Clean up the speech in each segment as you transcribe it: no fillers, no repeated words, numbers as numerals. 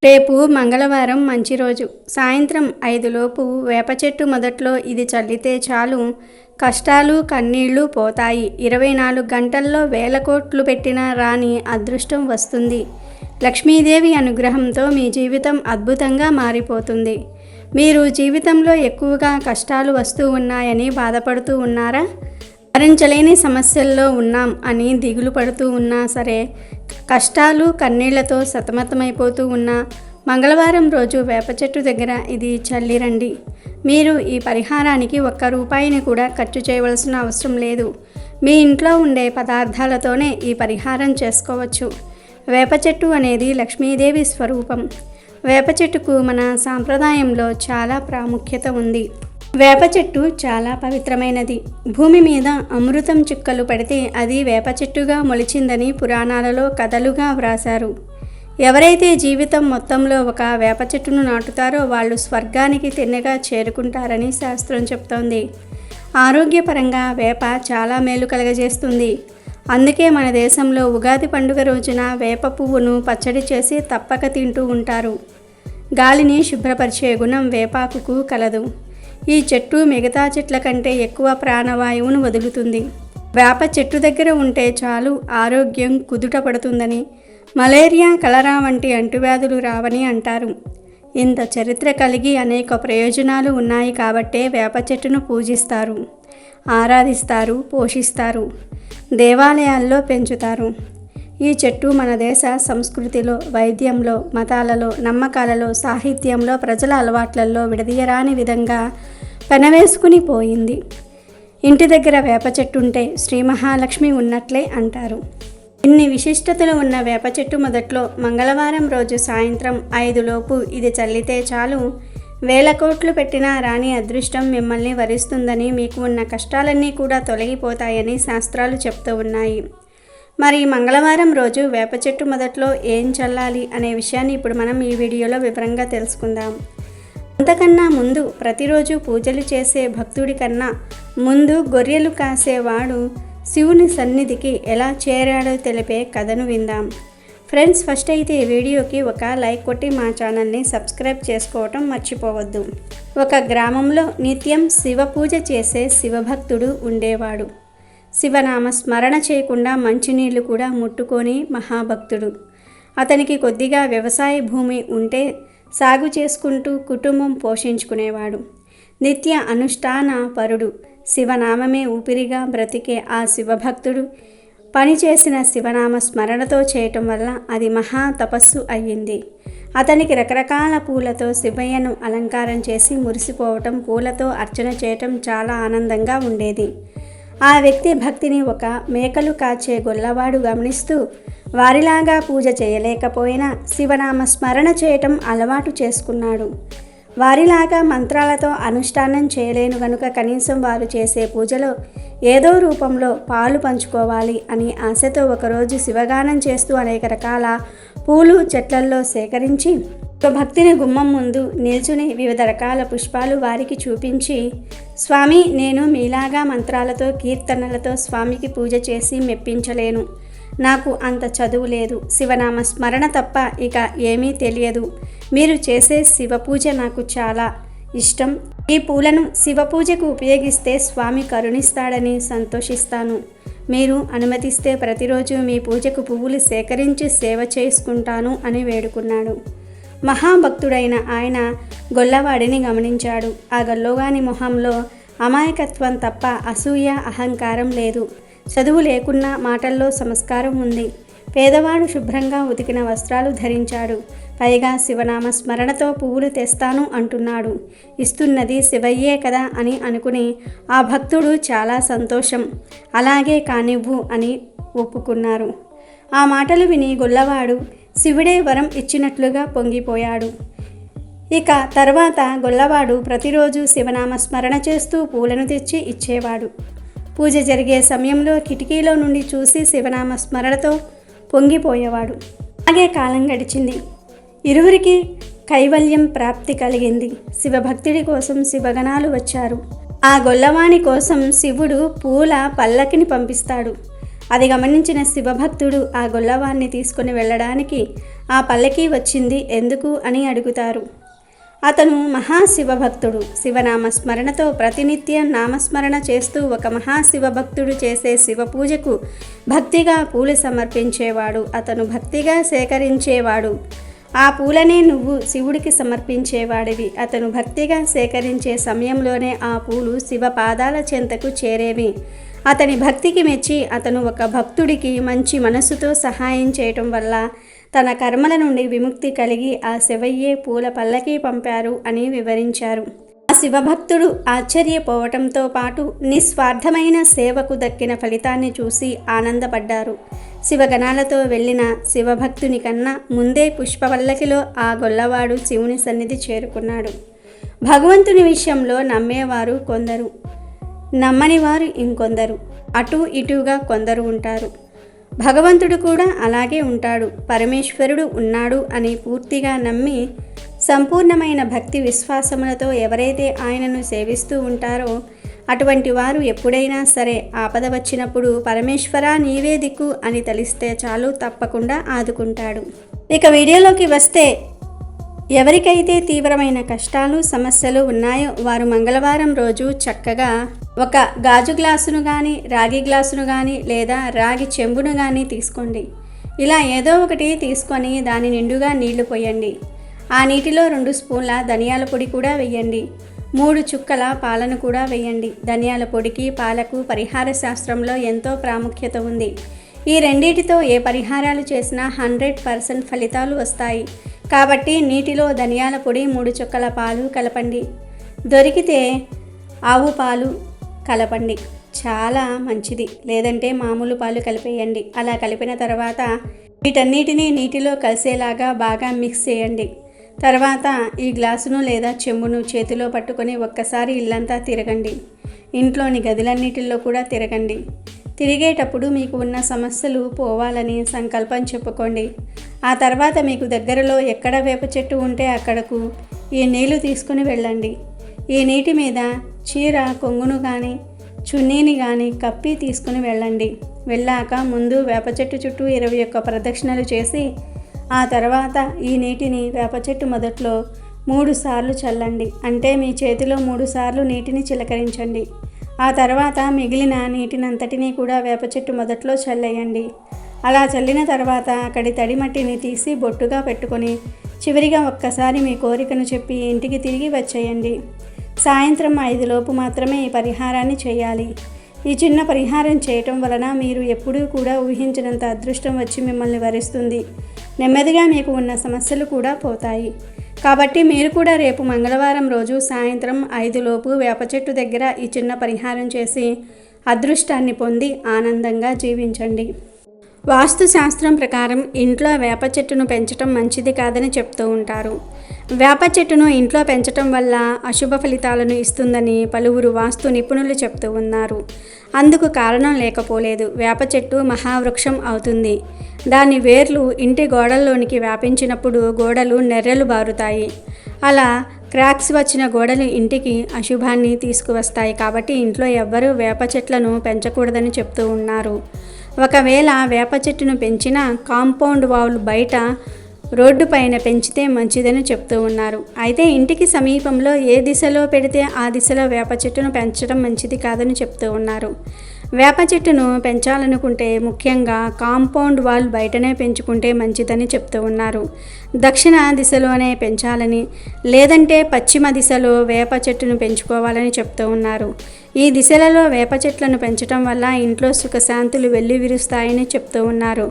రేపు మంగళవారం మంచి రోజు. సాయంత్రం 5లోపు వేప చెట్టు మొదట్లో ఇది చల్లితే చాలు, కష్టాలు కన్నీళ్లు పోతాయి. 24 గంటల్లో వేల కోట్లు పెట్టినా రాని అదృష్టం వస్తుంది. లక్ష్మీదేవి అనుగ్రహంతో మీ జీవితం అద్భుతంగా మారిపోతుంది. మీరు జీవితంలో ఎక్కువగా కష్టాలు వస్తూ ఉన్నాయని బాధపడుతూ ఉన్నారా? భరించలేని సమస్యల్లో ఉన్నాం అని దిగులు పడుతూ ఉన్నా సరే, కష్టాలు కన్నీళ్లతో సతమతమైపోతూ ఉన్నా, మంగళవారం రోజు వేప చెట్టు దగ్గర ఇది చల్లిరండి. మీరు ఈ పరిహారానికి ₹1 కూడా ఖర్చు చేయవలసిన అవసరం లేదు. మీ ఇంట్లో ఉండే పదార్థాలతోనే ఈ పరిహారం చేసుకోవచ్చు. వేప చెట్టు అనేది లక్ష్మీదేవి స్వరూపం. వేప చెట్టుకు మన సాంప్రదాయంలో చాలా ప్రాముఖ్యత ఉంది. వేప చెట్టు చాలా పవిత్రమైనది. భూమి మీద అమృతం చుక్కలు పడితే అది వేప చెట్టుగా మొలిచిందని పురాణాలలో కథలుగా వ్రాశారు. ఎవరైతే జీవితం మొత్తంలో ఒక వేప చెట్టును నాటుతారో వాళ్ళు స్వర్గానికి తిన్నగా చేరుకుంటారని శాస్త్రం చెప్తోంది. ఆరోగ్యపరంగా వేప చాలా మేలు కలగజేస్తుంది. అందుకే మన దేశంలో ఉగాది పండుగ రోజున వేప పువ్వును పచ్చడి చేసి తప్పక తింటూ ఉంటారు. గాలిని శుభ్రపరిచే గుణం వేపాకుకు కలదు. ఈ చెట్టు మిగతా చెట్ల కంటే ఎక్కువ ప్రాణవాయువును వదులుతుంది. వేప చెట్టు దగ్గర ఉంటే చాలు ఆరోగ్యం కుదుట పడుతుందని, మలేరియా కలరా వంటి అంటువ్యాధులు రావని అంటారు. ఇంత చరిత్ర కలిగి అనేక ప్రయోజనాలు ఉన్నాయి కాబట్టే వేప చెట్టును పూజిస్తారు, ఆరాధిస్తారు, పోషిస్తారు, దేవాలయాల్లో పెంచుతారు. ఈ చెట్టు మన దేశ సంస్కృతిలో, వైద్యంలో, మతాలలో, నమ్మకాలలో, సాహిత్యంలో, ప్రజల అలవాట్లలో విడదీయరాని విధంగా పెనవేసుకుని పోయింది. ఇంటి దగ్గర వేప చెట్టు ఉంటే శ్రీ మహాలక్ష్మి ఉన్నట్లే అంటారు. ఇన్ని విశిష్టతలు ఉన్న వేప చెట్టు మొదట్లో మంగళవారం రోజు సాయంత్రం 5లోపు ఇది చల్లితే చాలు, వేల కోట్లు పెట్టినా రాని అదృష్టం మిమ్మల్ని వరిస్తుందని, మీకు ఉన్న కష్టాలన్నీ కూడా తొలగిపోతాయని శాస్త్రాలు చెప్తూ ఉన్నాయి. మరి మంగళవారం రోజు వేప చెట్టు మొదట్లో ఏం చల్లాలి అనే విషయాన్ని ఇప్పుడు మనం ఈ వీడియోలో వివరంగా తెలుసుకుందాం. అంతకన్నా ముందు ప్రతిరోజు పూజలు చేసే భక్తుడి కన్నా ముందు గొర్రెలు కాసేవాడు శివుని సన్నిధికి ఎలా చేరాడో తెలిపే కథను విందాం. ఫ్రెండ్స్, ఫస్ట్ అయితే ఈ వీడియోకి ఒక లైక్ కొట్టి మా ఛానల్ని సబ్స్క్రైబ్ చేసుకోవటం మర్చిపోవద్దు. ఒక గ్రామంలో నిత్యం శివ పూజ చేసే శివభక్తుడు ఉండేవాడు. శివనామ స్మరణ చేయకుండా మంచినీళ్లు కూడా ముట్టుకొని మహాభక్తుడు. అతనికి కొద్దిగా వ్యవసాయ భూమి ఉంటే సాగు చేసుకుంటూ కుటుంబం పోషించుకునేవాడు. నిత్య అనుష్ఠాన పరుడు, శివనామమే ఊపిరిగా బ్రతికే ఆ శివభక్తుడు పనిచేసిన శివనామ స్మరణతో చేయటం వల్ల అది మహా తపస్సు అయ్యింది. అతనికి రకరకాల పూలతో శివయ్యను అలంకారం చేసి మురిసిపోవటం, పూలతో అర్చన చేయటం చాలా ఆనందంగా ఉండేది. ఆ వ్యక్తి భక్తిని ఒక మేకలు కాచే గొల్లవాడు గమనిస్తూ వారిలాగా పూజ చేయలేకపోయినా శివనామ స్మరణ చేయటం అలవాటు చేసుకున్నాడు. వారిలాగా మంత్రాలతో అనుష్ఠానం చేయలేను గనుక కనీసం వారు చేసే పూజలో ఏదో రూపంలో పాలు పంచుకోవాలి అని ఆశతో ఒకరోజు శివగానం చేస్తూ అనేక రకాల పూలు చెట్లల్లో సేకరించి ఒక భక్తిని గుమ్మం ముందు నిల్చుని వివిధ రకాల పుష్పాలు వారికి చూపించి, స్వామి, నేను మీలాగా మంత్రాలతో కీర్తనలతో స్వామికి పూజ చేసి మెప్పించలేను. నాకు అంత చదువు లేదు. శివనామ స్మరణ తప్ప ఇక ఏమీ తెలియదు. మీరు చేసే శివ పూజ నాకు చాలా ఇష్టం. ఈ పూలను శివ పూజకు ఉపయోగిస్తే స్వామి కరుణిస్తాడని సంతోషిస్తాను. మీరు అనుమతిస్తే ప్రతిరోజు మీ పూజకు పువ్వులు సేకరించి సేవ చేసుకుంటాను అని వేడుకున్నాడు. మహాభక్తుడైన ఆయన గొల్లవాడిని గమనించాడు. ఆ గొల్లవాని మొహంలో అమాయకత్వం తప్ప అసూయ, అహంకారం లేదు. చదువు లేకున్నా మాటల్లో సంస్కారం ఉంది. పేదవాడు శుభ్రంగా ఉతికిన వస్త్రాలు ధరించాడు. పైగా శివనామ స్మరణతో పువ్వులు తెస్తాను అంటున్నాడు. ఇస్తున్నది శివయ్యే కదా అని అనుకుని ఆ భక్తుడు చాలా సంతోషం, అలాగే కానివ్వు అని ఒప్పుకున్నారు. ఆ మాటలు విని గొల్లవాడు శివుడే వరం ఇచ్చినట్లుగా పొంగిపోయాడు. ఇక తర్వాత గొల్లవాడు ప్రతిరోజు శివనామ స్మరణ చేస్తూ పూలను తెచ్చి ఇచ్చేవాడు. పూజ జరిగే సమయంలో కిటికీలో నుండి చూసి శివనామ స్మరణతో పొంగిపోయేవాడు. అలాగే కాలం గడిచింది. ఇరువురికి కైవల్యం ప్రాప్తి కలిగింది. శివభక్తుడి కోసం శివగణాలు వచ్చారు. ఆ గొల్లవాని కోసం శివుడు పూల పల్లకిని పంపిస్తాడు. అది గమనించిన శివభక్తుడు ఆ గొల్లవాన్ని తీసుకుని వెళ్ళడానికి ఆ పల్లకి వచ్చింది ఎందుకు అని అడుగుతారు. అతను మహాశివభక్తుడు. శివనామస్మరణతో ప్రతినిత్యం నామస్మరణ చేస్తూ ఒక మహాశివభక్తుడు చేసే శివ పూజకు భక్తిగా పూలు సమర్పించేవాడు. అతను భక్తిగా సేకరించేవాడు. ఆ పూలనే నువ్వు శివుడికి సమర్పించేవాడివి. అతను భక్తిగా సేకరించే సమయంలోనే ఆ పూలు శివ పాదాల చెంతకు చేరేవి. అతని భక్తికి మెచ్చి అతను ఒక భక్తుడికి మంచి మనసుతో సహాయం చేయటం వల్ల తన కర్మల నుండి విముక్తి కలిగి ఆ శివయ్యే పూల పల్లకి పంపారు అని వివరించారు. ఆ శివభక్తుడు ఆశ్చర్యపోవటంతో పాటు నిస్వార్థమైన సేవకు దక్కిన ఫలితాన్ని చూసి ఆనందపడ్డారు. శివగణాలతో వెళ్ళిన శివభక్తుని కన్నా ముందే పుష్పపల్లకిలో ఆ గొల్లవాడు శివుని సన్నిధి చేరుకున్నాడు. భగవంతుని విషయంలో నమ్మేవారు కొందరు, నమ్మని వారు ఇంకొందరు, అటు ఇటుగా కొందరు ఉంటారు. భగవంతుడు కూడా అలాగే ఉంటాడు. పరమేశ్వరుడు ఉన్నాడు అని పూర్తిగా నమ్మి సంపూర్ణమైన భక్తి విశ్వాసములతో ఎవరైతే ఆయనను సేవిస్తూ ఉంటారో అటువంటి వారు ఎప్పుడైనా సరే ఆపద వచ్చినప్పుడు పరమేశ్వరా నీవే దిక్కు అని తలిస్తే చాలు, తప్పకుండా ఆదుకుంటాడు. ఇక వీడియోలోకి వస్తే, ఎవరికైతే తీవ్రమైన కష్టాలు సమస్యలు ఉన్నాయో వారు మంగళవారం రోజు చక్కగా ఒక గాజు గ్లాసును కానీ రాగి గ్లాసును కానీ లేదా రాగి చెంబును కానీ తీసుకోండి. ఇలా ఏదో ఒకటి తీసుకొని దాని నిండుగా నీళ్లు పోయండి. ఆ నీటిలో 2 స్పూన్ల ధనియాల పొడి కూడా వేయండి. 3 చుక్కల పాలను కూడా వేయండి. ధనియాల పొడికి పాలకు పరిహార శాస్త్రంలో ఎంతో ప్రాముఖ్యత ఉంది. ఈ రెండింటితో ఏ పరిహారాలు చేసినా 100% ఫలితాలు వస్తాయి. కాబట్టి నీటిలో ధనియాల పొడి 3 చుక్కల పాలు కలపండి. దొరికితే ఆవు పాలు కలపండి, చాలా మంచిది. లేదంటే మామూలు పాలు కలిపేయండి. అలా కలిపిన తర్వాత వీటన్నిటినీ నీటిలో కలిసేలాగా బాగా మిక్స్ చేయండి. తర్వాత ఈ గ్లాసును లేదా చెంబును చేతిలో పట్టుకొని ఒక్కసారి ఇల్లంతా తిరగండి. ఇంట్లోని గదులన్నిటిలో కూడా తిరగండి. తిరిగేటప్పుడు మీకు ఉన్న సమస్యలు పోవాలని సంకల్పం చెప్పుకోండి. ఆ తర్వాత మీకు దగ్గరలో ఎక్కడ వేప చెట్టు ఉంటే అక్కడకు ఈ నీళ్లు తీసుకుని వెళ్ళండి. ఈ నీటి మీద చీర కొంగును కానీ చున్నీని కానీ కప్పి తీసుకుని వెళ్ళండి. వెళ్ళాక ముందు వేప చెట్టు చుట్టూ 21 ప్రదక్షిణలు చేసి ఆ తర్వాత ఈ నీటిని వేప చెట్టు మొదట్లో 3 సార్లు చల్లండి. అంటే మీ చేతిలో 3 సార్లు నీటిని చిలకరించండి. ఆ తర్వాత మిగిలిన నీటినంతటినీ కూడా వేప చెట్టు మొదట్లో చల్లేయండి. అలా చల్లిన తర్వాత అక్కడి తడి మట్టిని తీసి బొట్టుగా పెట్టుకొని చివరిగా ఒక్కసారి మీ కోరికను చెప్పి ఇంటికి తిరిగి వచ్చేయండి. సాయంత్రం 5 లోపు మాత్రమే ఈ పరిహారాన్ని చేయాలి. ఈ చిన్న పరిహారం చేయటం వలన మీరు ఎప్పుడూ కూడా ఊహించినంత అదృష్టం వచ్చి మిమ్మల్ని వరిస్తుంది. నెమ్మదిగా మీకు ఉన్న సమస్యలు కూడా పోతాయి. కాబట్టి మీరు కూడా రేపు మంగళవారం రోజు సాయంత్రం 5 లోపు వేప చెట్టు దగ్గర ఈ చిన్న పరిహారం చేసి అదృష్టాన్ని పొంది ఆనందంగా జీవించండి. వాస్తు శాస్త్రం ప్రకారం ఇంట్లో వేప చెట్టును పెంచడం మంచిది కాదని చెప్తూ ఉంటారు. వేప చెట్టును ఇంట్లో పెంచటం వల్ల అశుభ ఫలితాలను ఇస్తుందని పలువురు వాస్తు నిపుణులు చెప్తూ ఉన్నారు. అందుకు కారణం లేకపోలేదు. వేప చెట్టు మహావృక్షం అవుతుంది. దాని వేర్లు ఇంటి గోడల్లోనికి వ్యాపించినప్పుడు గోడలు నెర్రెలు బారుతాయి. అలా క్రాక్స్ వచ్చిన గోడలు ఇంటికి అశుభాన్ని తీసుకువస్తాయి. కాబట్టి ఇంట్లో ఎవ్వరూ వేప చెట్లను పెంచకూడదని చెప్తూ ఉన్నారు. ఒకవేళ వేప చెట్టును పెంచినా కాంపౌండ్ వాల్ బయట రోడ్డు పైన పెంచితే మంచిదని చెప్తూ ఉన్నారు. అయితే ఇంటికి సమీపంలో ఏ దిశలో పెడితే ఆ దిశలో వేప చెట్టును పెంచడం మంచిది కాదని చెప్తూ ఉన్నారు. వేప చెట్టును పెంచాలనుకుంటే ముఖ్యంగా కాంపౌండ్ వాల్ బయటనే పెంచుకుంటే మంచిదని చెప్తూ ఉన్నారు. దక్షిణ దిశలోనే పెంచాలని, లేదంటే పశ్చిమ దిశలో వేప చెట్టును పెంచుకోవాలని చెప్తూ ఉన్నారు. ఈ దిశలలో వేప చెట్లను పెంచడం వల్ల ఇంట్లో సుఖశాంతులు వెల్లివిరుస్తాయని చెప్తూ ఉన్నారు.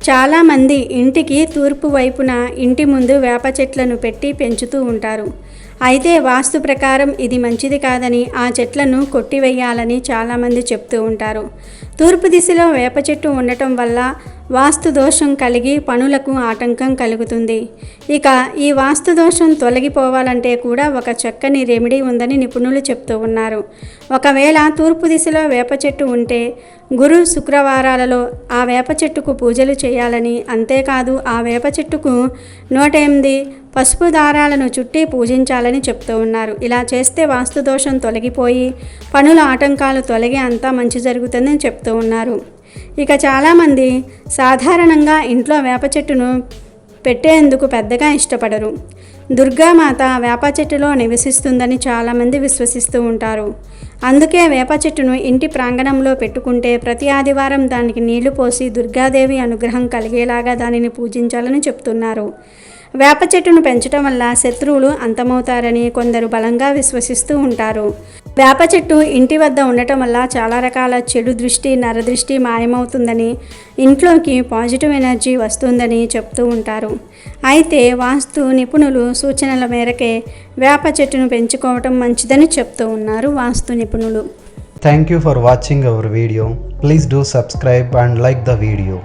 చాలామంది ఇంటికి తూర్పు వైపున ఇంటి ముందు వేప చెట్లను పెట్టి పెంచుతూ ఉంటారు. అయితే వాస్తు ప్రకారం ఇది మంచిది కాదని ఆ చెట్లను కొట్టివేయాలని చాలామంది చెప్తూ ఉంటారు. తూర్పు దిశలో వేప చెట్టు ఉండటం వల్ల వాస్తు దోషం కలిగి పనులకు ఆటంకం కలుగుతుంది. ఇక ఈ వాస్తు దోషం తొలగిపోవాలంటే కూడా ఒక చక్కని రెమెడీ ఉందని నిపుణులు చెప్తూ ఉన్నారు. ఒకవేళ తూర్పు దిశలో వేప చెట్టు ఉంటే గురు శుక్రవారాలలో ఆ వేప చెట్టుకు పూజలు చేయాలని, అంతేకాదు ఆ వేప చెట్టుకు 108 పసుపు దారాలను చుట్టి పూజించాలని చెప్తూ ఉన్నారు. ఇలా చేస్తే వాస్తు దోషం తొలగిపోయి పనుల ఆటంకాలు తొలగి అంతా మంచి జరుగుతుందని చెప్తూ ఉన్నారు. ఇక చాలామంది సాధారణంగా ఇంట్లో వేప చెట్టును పెట్టేందుకు పెద్దగా ఇష్టపడరు. దుర్గామాత వేప చెట్టులో నివసిస్తుందని చాలామంది విశ్వసిస్తూ ఉంటారు. అందుకే వేప చెట్టును ఇంటి ప్రాంగణంలో పెట్టుకుంటే ప్రతి ఆదివారం దానికి నీళ్లు పోసి దుర్గాదేవి అనుగ్రహం కలిగేలాగా దానిని పూజించాలని చెప్తున్నారు. వేప చెట్టును పెంచడం వల్ల శత్రువులు అంతమవుతారని కొందరు బలంగా విశ్వసిస్తూ ఉంటారు. వేప చెట్టు ఇంటి వద్ద ఉండటం వల్ల చాలా రకాల చెడు దృష్టి, నరదృష్టి మాయమవుతుందని, ఇంట్లోకి పాజిటివ్ ఎనర్జీ వస్తుందని చెప్తూ ఉంటారు. అయితే వాస్తు నిపుణులు సూచనల మేరకే వేప చెట్టును పెంచుకోవటం మంచిదని చెప్తూ ఉన్నారు వాస్తు నిపుణులు. Thank you for watching our video. Please do subscribe and like the video.